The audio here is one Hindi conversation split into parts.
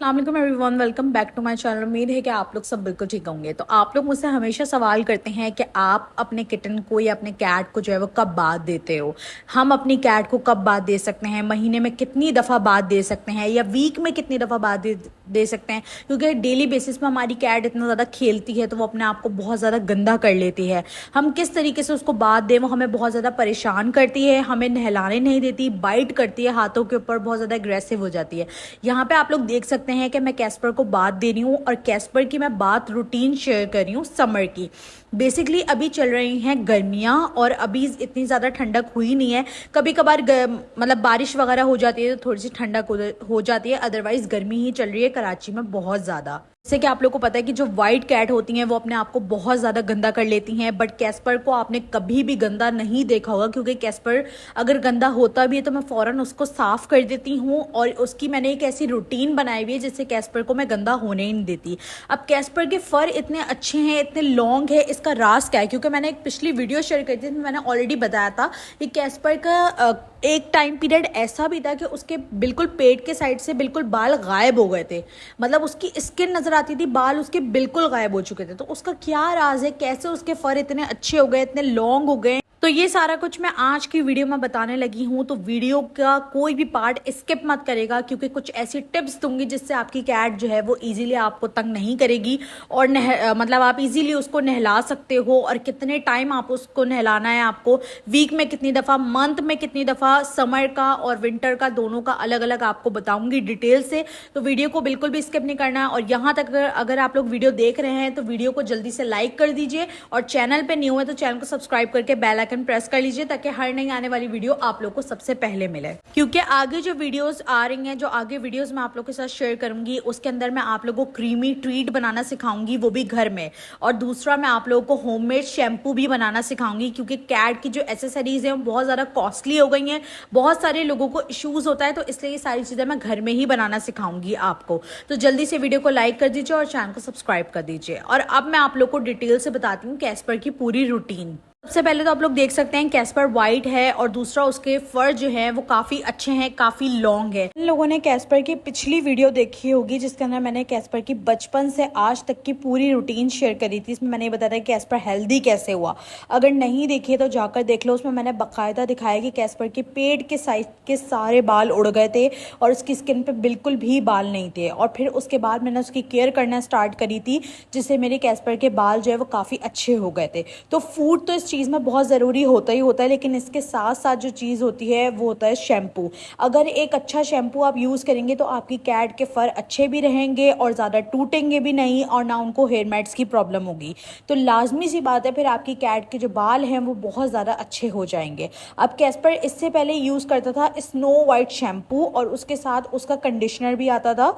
अस्सलाम everyone, welcome back to my channel. उम्मीद है कि आप लोग सब बिल्कुल ठीक होंगे। तो आप लोग मुझसे हमेशा सवाल करते हैं कि आप अपने किटन को या अपने कैट को जो है वो कब बाथ देते हो। हम अपनी कैट को कब बाथ दे सकते हैं, महीने में कितनी दफ़ा बाथ दे सकते हैं या वीक में कितनी दफ़ा बाथ दे सकते हैं, क्योंकि डेली बेसिस पे हमारी कैट इतना ज़्यादा खेलती है तो वो अपने आप को बहुत ज़्यादा गंदा कर लेती है। हम किस तरीके से उसको बाथ दें वो हमें बहुत ज़्यादा परेशान करती है, हमें नहलाने नहीं देती, बाइट करती है हाथों के ऊपर, बहुत ज़्यादा एग्रेसिव हो जाती है। यहाँ पे आप लोग देख सकते हैं कि मैं कैस्पर को बात दे रही हूँ और कैस्पर की मैं बात रूटीन शेयर कर रही हूँ समर की। बेसिकली अभी चल रही हैं गर्मियाँ और अभी इतनी ज़्यादा ठंडक हुई नहीं है। कभी कभार मतलब बारिश वगैरह हो जाती है तो थोड़ी सी ठंडक हो जाती है, अदरवाइज गर्मी ही चल रही है कराची में बहुत ज़्यादा। जैसे कि आप लोग को पता है कि जो वाइट कैट होती हैं वो अपने आप को बहुत ज़्यादा गंदा कर लेती हैं, बट कैस्पर को आपने कभी भी गंदा नहीं देखा होगा, क्योंकि कैस्पर अगर गंदा होता भी है तो मैं फ़ौरन उसको साफ़ कर देती हूँ और उसकी मैंने एक ऐसी रूटीन बनाई हुई है जिससे कैस्पर को मैं गंदा होने ही नहीं देती। अब कैस्पर के फ़र इतने अच्छे हैं, इतने लॉन्ग है, इसका राज क्या है? क्योंकि मैंने एक पिछली वीडियो शेयर करी थी, मैंने ऑलरेडी बताया था कि कैस्पर का एक टाइम पीरियड ऐसा भी था कि उसके बिल्कुल पेट के साइड से बिल्कुल बाल गायब हो गए थे। मतलब उसकी स्किन नजर आती थी, बाल उसके बिल्कुल गायब हो चुके थे। तो उसका क्या राज है, कैसे उसके फर इतने अच्छे हो गए, इतने लॉन्ग हो गए? तो ये सारा कुछ मैं आज की वीडियो में बताने लगी हूँ। तो वीडियो का कोई भी पार्ट स्किप मत करेगा, क्योंकि कुछ ऐसी टिप्स दूंगी जिससे आपकी कैट जो है वो इजीली आपको तंग नहीं करेगी और मतलब आप इजीली उसको नहला सकते हो। और कितने टाइम आप उसको नहलाना है, आपको वीक में कितनी दफ़ा, मंथ में कितनी दफ़ा, समर का और विंटर का दोनों का अलग अलग आपको बताऊंगी डिटेल से। तो वीडियो को बिल्कुल भी स्किप नहीं करना है। और यहाँ तक अगर आप लोग वीडियो देख रहे हैं तो वीडियो को जल्दी से लाइक कर दीजिए और चैनल पे न्यू है तो चैनल को सब्सक्राइब करके बेल आइकन प्रेस कर लीजिए, ताकि हर नई आने वाली वीडियो आप लोग को सबसे पहले मिले। क्योंकि आगे जो वीडियोस आ रही हैं, जो आगे वीडियोस मैं आप लोग के साथ शेयर करूंगी, उसके अंदर मैं आप लोगों को क्रीमी ट्रीट बनाना सिखाऊंगी, वो भी घर में। और दूसरा मैं आप लोगों को होममेड शैम्पू भी बनाना सिखाऊंगी, क्योंकि कैट की जो एसेसरीज है वो बहुत ज़्यादा कॉस्टली हो गई हैं, बहुत सारे लोगों को इश्यूज होता है, तो इसलिए ये सारी चीज़ें मैं घर में ही बनाना सिखाऊंगी आपको। तो जल्दी से वीडियो को लाइक कर दीजिए और चैनल को सब्सक्राइब कर दीजिए। और अब मैं आप लोग को डिटेल से बताती हूँ कैस्पर की पूरी रूटीन। सबसे पहले तो आप लोग देख सकते हैं कैस्पर वाइट है और दूसरा उसके फर जो है वो काफ़ी अच्छे हैं, काफ़ी लॉन्ग है। इन लोगों ने कैस्पर की पिछली वीडियो देखी होगी जिसके अंदर मैंने कैस्पर की बचपन से आज तक की पूरी रूटीन शेयर करी थी। इसमें मैंने बताया कि कैस्पर हेल्दी कैसे हुआ। अगर नहीं देखी है तो जाकर देख लो, उसमें मैंने बाकायदा दिखाया कि कैस्पर के पेट के साइड के सारे बाल उड़ गए थे और उसकी स्किन पर बिल्कुल भी बाल नहीं थे। और फिर उसके बाद मैंने उसकी केयर करना स्टार्ट करी थी, जिससे मेरे कैस्पर के बाल जो है वो काफ़ी अच्छे हो गए थे। तो फूड तो चीज़ में बहुत ज़रूरी होता ही होता है, लेकिन इसके साथ साथ जो चीज़ होती है वो होता है शैम्पू। अगर एक अच्छा शैम्पू आप यूज़ करेंगे तो आपकी कैट के फर अच्छे भी रहेंगे और ज़्यादा टूटेंगे भी नहीं और ना उनको हेयर मैट्स की प्रॉब्लम होगी। तो लाजमी सी बात है, फिर आपकी कैट के जो बाल हैं वो बहुत ज़्यादा अच्छे हो जाएंगे। अब कैस्पर इससे पहले यूज़ करता था स्नो वाइट शैम्पू और उसके साथ उसका कंडीशनर भी आता था।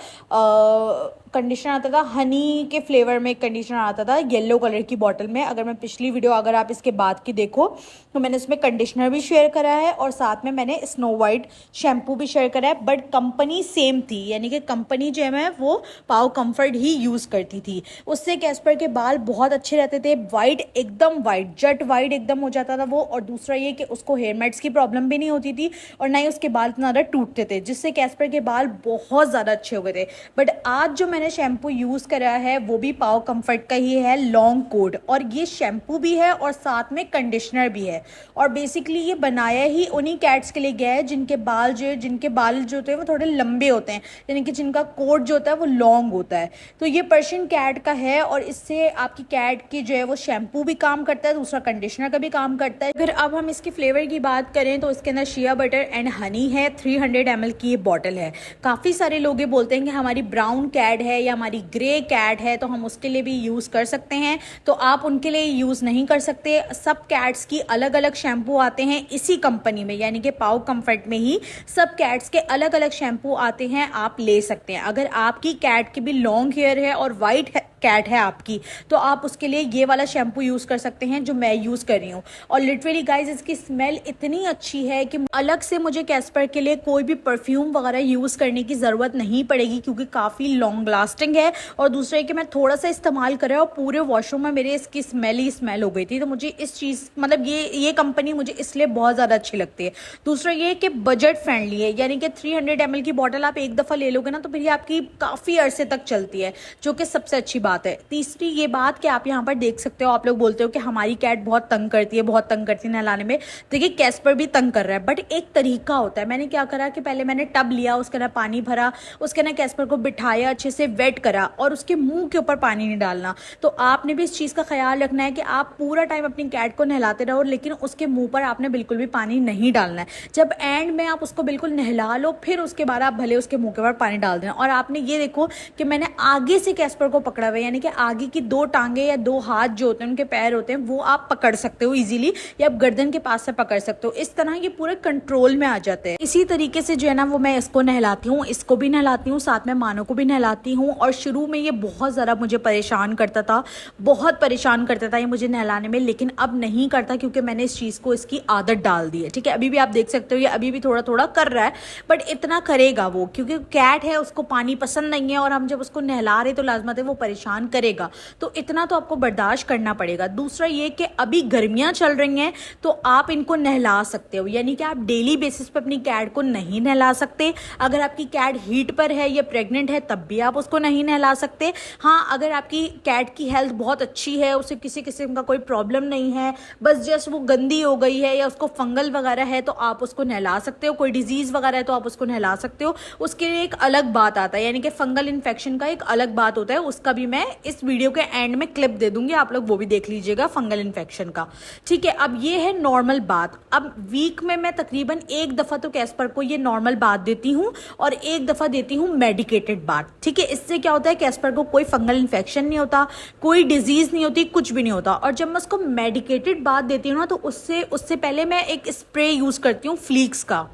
हनी के फ्लेवर में कंडीशनर आता था येलो कलर की बॉटल में। अगर मैं पिछली वीडियो अगर आप इसके बाद की देखो तो मैंने उसमें कंडीशनर भी शेयर करा है और साथ में मैंने स्नो वाइट शैम्पू भी शेयर करा है, बट कंपनी सेम थी, यानी कि कंपनी जो है मैं वो पाव कंफर्ट ही यूज़ करती थी। उससे कैस्पर के बाल बहुत अच्छे रहते थे, वाइट एकदम वाइट, जट वाइट एकदम हो जाता था वो। और दूसरा ये कि उसको हेयर मैट्स की प्रॉब्लम भी नहीं होती थी और ना ही उसके बाल इतना ज़्यादा टूटते थे, जिससे कैस्पर के बाल बहुत ज़्यादा अच्छे हो गए थे। बट आज जो मैंने शैम्पू यूज़ करा है वो भी पाव कंफर्ट का ही है, लॉन्ग कोड, और ये शैम्पू भी है और साथ में कंडीशनर भी है। और बेसिकली ये बनाया ही उन्हीं कैट्स के लिए गया है जिनके बाल जो होते हैं वो थोड़े लंबे होते हैं, यानी कि जिनका कोट जो होता है वो लॉन्ग होता है। तो ये पर्शियन कैट का है और इससे आपकी कैट की जो है वो शैम्पू भी काम करता है, दूसरा कंडीशनर का भी काम करता है। फिर अब हम इसकी फ्लेवर की बात करें तो इसके अंदर शिया बटर एंड हनी है। 300 ml की ये बॉटल है। काफ़ी सारे लोग ये बोलते हैं कि हमारी ब्राउन कैट है या हमारी ग्रे कैट है तो हम उसके लिए भी यूज़ कर सकते हैं, तो आप उनके लिए यूज़ नहीं कर सकते। सब कैट्स की अलग अलग शैम्पू आते हैं इसी कंपनी में, यानी कि पाव कंफर्ट में ही सब कैट्स के अलग अलग शैम्पू आते हैं, आप ले सकते हैं। अगर आपकी कैट की भी लॉन्ग हेयर है और वाइट है कैट है आपकी, तो आप उसके लिए ये वाला शैम्पू यूज़ कर सकते हैं जो मैं यूज़ कर रही हूँ। और लिटरली गाइज इसकी स्मेल इतनी अच्छी है कि अलग से मुझे कैस्पर के लिए कोई भी परफ्यूम वगैरह यूज़ करने की ज़रूरत नहीं पड़ेगी, क्योंकि काफ़ी लॉन्ग लास्टिंग है। और दूसरा है कि मैं थोड़ा सा इस्तेमाल कर रहा और पूरे वॉशरूम में मेरे इसकी स्मेल ही स्मेल हो गई थी। तो मुझे इस चीज़ मतलब ये कंपनी मुझे इसलिए बहुत ज़्यादा अच्छी लगती है। दूसरा ये कि बजट फ्रेंडली है, यानी कि 300 ml की बॉटल आप एक दफ़ा ले लोगे ना तो फिर ये आपकी काफ़ी अरसे तक चलती है, जो कि सबसे अच्छी बात है। तीसरी ये बात कि आप यहाँ पर देख सकते हो, आप लोग बोलते हो कि हमारी कैट बहुत तंग करती है, बहुत तंग करती है नहलाने में। देखिए कैस्पर भी तंग कर रहा है, बट एक तरीका होता है। मैंने क्या करा कि पहले मैंने टब लिया, उसके अंदर पानी भरा, उसके अंदर कैस्पर को बिठाया, अच्छे से वेट करा और उसके मुंह के ऊपर पानी नहीं डालना। तो आपने भी इस चीज़ का ख्याल रखना है कि आप पूरा टाइम अपनी कैट को नहलाते रहो, लेकिन उसके मुंह पर आपने बिल्कुल भी पानी नहीं डालना है। जब एंड में आप उसको बिल्कुल नहला लो, फिर उसके बाद आप भले उसके मुंह के ऊपर पानी डाल देना। और आपने ये देखो कि मैंने आगे से कैस्पर को पकड़ा हुआ है, यानी कि आगे की 2 टांगे या 2 हाथ जो होते हैं, उनके पैर होते हैं, वो आप पकड़ सकते हो इजीली, या आप गर्दन के पास से पकड़ सकते हो। इस तरह ये पूरे कंट्रोल में आ जाते हैं। इसी तरीके से जो है ना वो मैं इसको नहलाती हूँ, इसको भी नहलाती हूँ, साथ में मानो को भी नहलाती हूँ। और शुरू में ये बहुत ज़्यादा मुझे परेशान करता था, बहुत परेशान करता था ये मुझे नहलाने में, लेकिन अब नहीं करता क्योंकि मैंने इस चीज़ को इसकी आदत डाल दी है। ठीक है, अभी भी आप देख सकते हो ये अभी भी थोड़ा थोड़ा कर रहा है, बट इतना करेगा वो, क्योंकि कैट है, उसको पानी पसंद नहीं है और हम जब उसको नहला रहे तो लाजमत है वो परेशान करेगा, तो इतना तो आपको बर्दाश्त करना पड़ेगा। दूसरा ये कि अभी गर्मियाँ चल रही हैं तो आप इनको नहला सकते हो, यानी कि आप डेली बेसिस पे अपनी कैट को नहीं नहला सकते। अगर आपकी कैट हीट पर है या प्रेग्नेंट है तब भी आप उसको नहीं नहला सकते। हाँ, अगर आपकी कैट की हेल्थ बहुत अच्छी है, उसे किसी किस्म का कोई प्रॉब्लम नहीं है, बस जस्ट वो गंदी हो गई है या उसको फंगल वगैरह है, तो आप उसको नहला सकते हो। कोई डिजीज़ वगैरह है तो आप उसको नहला सकते हो, उसके लिए एक अलग बात आता है, यानी कि फंगल इन्फेक्शन का एक अलग बात होता है, उसका भी मैं इस वीडियो के एंड में क्लिप दे दूंगी, आप लोग वो भी देख लीजिएगा फंगल इन्फेक्शन का। ठीक है, अब ये है नॉर्मल बात। अब वीक में मैं तकरीबन एक दफ़ा तो कैस्पर को ये नॉर्मल बात देती हूँ और एक दफ़ा देती हूँ मेडिकेटेड बात। ठीक है, इससे क्या होता है, कैस्पर को कोई फंगल इन्फेक्शन नहीं होता, कोई डिजीज़ नहीं होती, कुछ भी नहीं होता। और जब मैं उसको मेडिकेटेड बात देती हूँ ना तो उससे पहले मैं एक स्प्रे यूज़ करती हूँ फ्लीक्स का,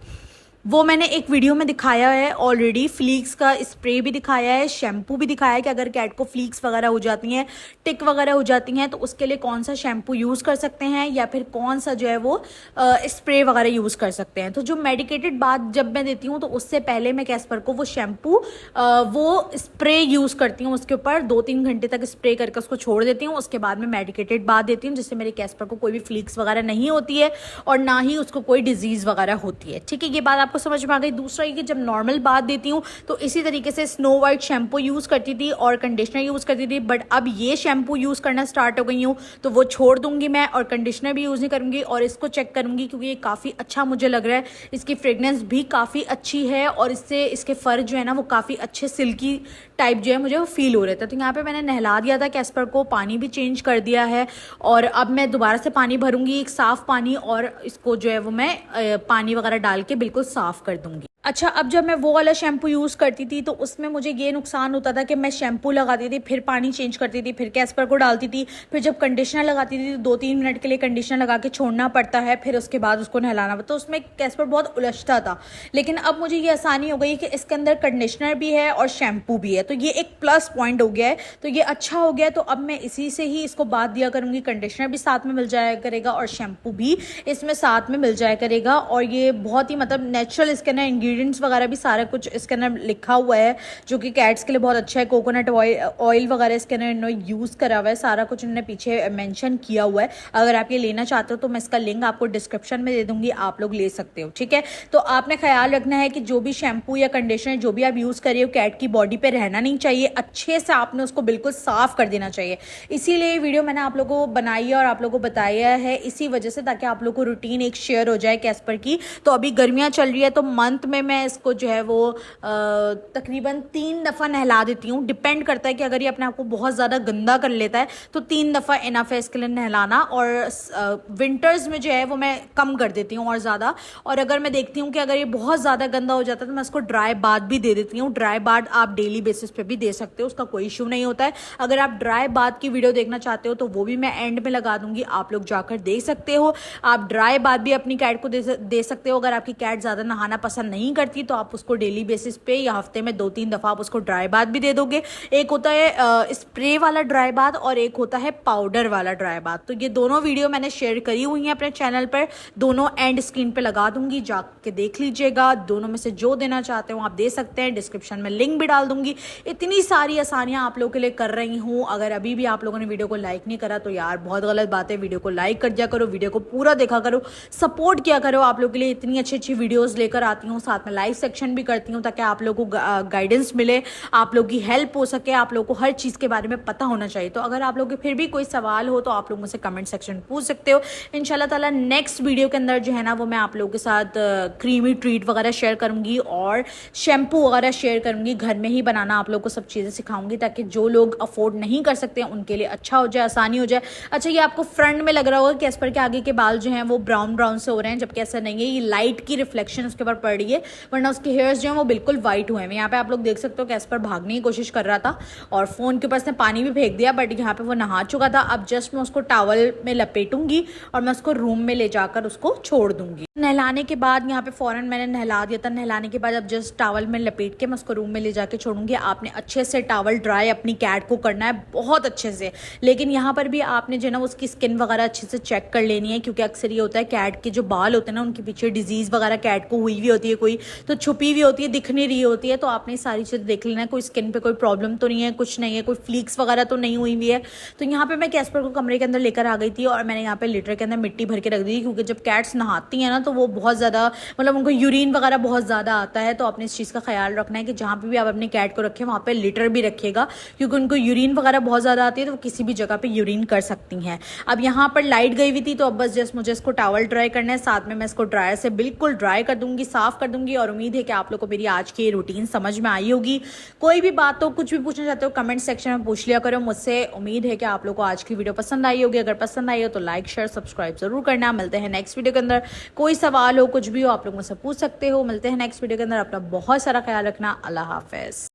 वो मैंने एक वीडियो में दिखाया है ऑलरेडी। फ्लीक्स का स्प्रे भी दिखाया है, शैम्पू भी दिखाया है कि अगर कैट को फ्लीक्स वगैरह हो जाती हैं, टिक वगैरह हो जाती हैं, तो उसके लिए कौन सा शैम्पू यूज़ कर सकते हैं या फिर कौन सा जो है वो स्प्रे वगैरह यूज़ कर सकते हैं। तो जो मेडिकेटेड बात जब मैं देती हूँ तो उससे पहले मैं कैस्पर को वो शैम्पू वो स्प्रे यूज़ करती हूँ, उसके ऊपर 2-3 घंटे तक स्प्रे करके उसको छोड़ देती हूँ। उसके बाद में मेडिकेटेड बात देती हूँ, जिससे मेरे कैस्पर को कोई भी फ्लीक्स वगैरह नहीं होती है और ना ही उसको कोई डिजीज़ वगैरह होती है। ठीक है, ये बात आपको समझ में आ गई। दूसरा ये कि जब नॉर्मल बात देती हूँ तो इसी तरीके से स्नो वाइट शैम्पू यूज़ करती थी और कंडीशनर यूज़ करती थी, बट अब ये शैम्पू यूज़ करना स्टार्ट हो गई हूँ तो वो छोड़ दूंगी मैं, और कंडीशनर भी यूज़ नहीं करूँगी और इसको चेक करूँगी क्योंकि ये काफ़ी अच्छा मुझे लग रहा है। इसकी फ्रेगनेंस भी काफ़ी अच्छी है और इससे इसके फर जो है ना वो काफ़ी अच्छे सिल्की टाइप जो है मुझे वो फील हो रहा था। तो यहाँ पे मैंने नहला दिया था कैस्पर को, पानी भी चेंज कर दिया है और अब मैं दोबारा से पानी भरूंगी, एक साफ़ पानी, और इसको जो है वो मैं पानी वगैरह डाल के बिल्कुल साफ़ कर दूंगी। अच्छा, अब जब मैं वो वाला शैम्पू यूज़ करती थी तो उसमें मुझे ये नुकसान होता था कि मैं शैम्पू लगाती थी, फिर पानी चेंज करती थी, फिर कैस्पर को डालती थी, फिर जब कंडीशनर लगाती थी तो 2-3 मिनट के लिए कंडीशनर लगा के छोड़ना पड़ता है, फिर उसके बाद उसको नहलाना पड़ता, तो उसमें कैस्पर बहुत उलझता था। लेकिन अब मुझे ये आसानी हो गई कि इसके अंदर कंडीशनर भी है और शैम्पू भी है, तो ये एक प्लस पॉइंट हो गया है, तो ये अच्छा हो गया। तो अब मैं इसी से ही इसको बात दिया करूँगी, कंडीशनर भी साथ में मिल जाया करेगा और शैम्पू भी इसमें साथ में मिल जाया करेगा। और ये बहुत ही मतलब नेचुरल, इसके अंदर इंग्रेडिएंट्स वगैरह भी सारा कुछ इसके अंदर लिखा हुआ है जो कि कैट्स के लिए बहुत अच्छा है। कोकोनट ऑयल वगैरह इसके अंदर इन्होंने यूज़ करा हुआ है, सारा कुछ इन्होंने पीछे मेंशन किया हुआ है। अगर आप ये लेना चाहते हो तो मैं इसका लिंक आपको डिस्क्रिप्शन में दे दूंगी, आप लोग ले सकते हो। ठीक है, तो आपने ख्याल रखना है कि जो भी शैम्पू या कंडीशनर जो भी आप यूज़ कर रहे हो कैट की बॉडी पे रहना नहीं चाहिए, अच्छे से आपने उसको बिल्कुल साफ कर देना चाहिए। इसीलिए वीडियो मैंने आप लोगों को बनाई है और आप लोगों को बताया है इसी वजह से, ताकि आप लोगों को रूटीन एक शेयर हो जाए कैस्पर की। तो अभी गर्मियाँ चल रही है तो मंथ में मैं इसको जो है वो तकरीबन 3 दफ़ा नहला देती हूँ। डिपेंड करता है कि अगर ये अपने आप को बहुत ज़्यादा गंदा कर लेता है तो 3 दफ़ा इनफ है इसके लिए नहलाना, और विंटर्स में जो है वो मैं कम कर देती हूँ और ज़्यादा। और अगर मैं देखती हूँ कि अगर ये बहुत ज़्यादा गंदा हो जाता है तो मैं इसको ड्राई बाथ भी दे देती हूँ। ड्राई बाथ आप डेली बेसिस पे भी दे सकते हो, उसका कोई इशू नहीं होता है। अगर आप ड्राई बाथ की वीडियो देखना चाहते हो तो वो भी मैं एंड में लगा दूंगी, आप लोग जाकर देख सकते हो। आप ड्राई बाथ भी अपनी कैट को दे सकते हो। अगर आपकी कैट ज़्यादा नहाना पसंद नहीं करती तो आप उसको डेली बेसिस पे या हफ्ते में 2-3 दफ़ा आप उसको ड्राई बाथ भी दे दोगे। एक होता है स्प्रे वाला ड्राई बाथ और एक होता है पाउडर वाला ड्राई बाथ। तो ये दोनों वीडियो मैंने शेयर करी हुई हैं अपने चैनल पर, दोनों एंड स्क्रीन पे लगा दूंगी, जाके देख लीजिएगा। दोनों में से जो देना चाहते हो आप दे सकते हैं, डिस्क्रिप्शन में लिंक भी डाल दूंगी। इतनी सारी आसानियां आप लोगों के लिए कर रही हूँ। अगर अभी भी आप लोगों ने वीडियो को लाइक नहीं करा तो यार बहुत गलत बात है। वीडियो को लाइक कर दिया करो, वीडियो को पूरा देखा करो, सपोर्ट किया करो। आप लोगों के लिए इतनी अच्छी अच्छी वीडियोस लेकर आती हूँ, साथ में लाइव सेक्शन भी करती हूँ ताकि आप लोगों को गाइडेंस मिले, आप लोगों की हेल्प हो सके, आप लोगों को हर चीज़ के बारे में पता होना चाहिए। तो अगर आप लोगों के फिर भी कोई सवाल हो तो आप लोग मुझसे कमेंट सेक्शन में पूछ सकते हो। इंशाल्लाह ताला नेक्स्ट वीडियो के अंदर जो है ना वो मैं आप लोगों के साथ क्रीमी ट्रीट वगैरह शेयर करूंगी और शैम्पू वगैरह शेयर करूंगी। घर में ही बनाना आप लोगों को सब चीज़ें सिखाऊंगी ताकि जो लोग अफोर्ड नहीं कर सकते उनके लिए अच्छा हो जाए, आसानी हो जाए। अच्छा, ये आपको फ्रंट में लग रहा होगा कि एस्पर के आगे के बाल जो हैं वो ब्राउन ब्राउन से हो रहे हैं, जबकि ऐसा नहीं है। ये लाइट की रिफ्लेक्शन उसके ऊपर पड़ रही है, वरना उसके हेयर्स जो हैं वो बिल्कुल वाइट हुए हैं। यहाँ पे आप लोग देख सकते हो कि एस्पर भागने की कोशिश कर रहा था और फ़ोन के ऊपर उसने पानी भी फेंक दिया, बट यहाँ पे वो नहा चुका था। अब जस्ट मैं उसको टॉवल में लपेटूंगी और मैं उसको रूम में ले जाकर उसको छोड़ दूंगी। नहलाने के बाद यहाँ पे फ़ौरन मैंने नहला दिया था। नहलाने के बाद अब जस्ट टॉवल में लपेट के मैं उसको रूम में ले जाके छोड़ूंगी। आपने अच्छे से टॉवल ड्राई अपनी कैट को करना है, बहुत अच्छे से। लेकिन यहाँ पर भी आपने जो है ना उसकी स्किन वगैरह अच्छे से चेक कर लेनी है, क्योंकि अक्सर ये होता है कैट के जो बाल होते हैं ना उनके पीछे डिजीज़ वगैरह कैट को हुई हुई होती है, कोई तो छुपी हुई होती है, दिख नहीं रही होती है। तो आपने सारी चीज़ें देख लेना है, कोई स्किन पे कोई प्रॉब्लम तो नहीं है, कुछ नहीं है, कोई फ्लीक्स वगैरह तो नहीं हुई हुई है। तो यहाँ पे मैं कैस्पर को कमरे के अंदर लेकर आ गई थी और मैंने यहाँ पे लीटर के अंदर मिट्टी भर के रख दी, क्योंकि जब कैट्स नहाती हैं ना तो वो बहुत ज़्यादा मतलब उनको यूरिन वगैरह बहुत ज़्यादा आता है। तो आपने इस चीज़ का ख्याल रखना है कि जहाँ पे भी आप अपनी कैट को रखें वहाँ पे लीटर भी रखिएगा, क्योंकि उनको यूरिन वगैरह बहुत ज़्यादा आती है तो वो किसी भी जगह पे यूरिन कर सकती हैं। अब यहाँ पर लाइट गई हुई थी तो अब बस जस्ट मुझे इसको टॉवल ड्राई करना है, साथ में मैं इसको ड्रायर से बिल्कुल ड्राई कर दूंगी, साफ़ कर दूंगी। और उम्मीद है कि आप लोग को मेरी आज की रूटीन समझ में आई होगी। कोई भी बात हो, कुछ भी पूछना चाहते हो कमेंट सेक्शन में पूछ लिया करो मुझसे। उम्मीद है कि आप लोग को आज की वीडियो पसंद आई होगी। अगर पसंद आई हो तो लाइक शेयर सब्सक्राइब जरूर करना। मिलते हैं नेक्स्ट वीडियो के अंदर। कोई सवाल हो, कुछ भी हो, आप लोग मुझसे पूछ सकते हो। मिलते हैं नेक्स्ट वीडियो के अंदर। अपना बहुत सारा ख्याल रखना। अल्लाह हाफिज़।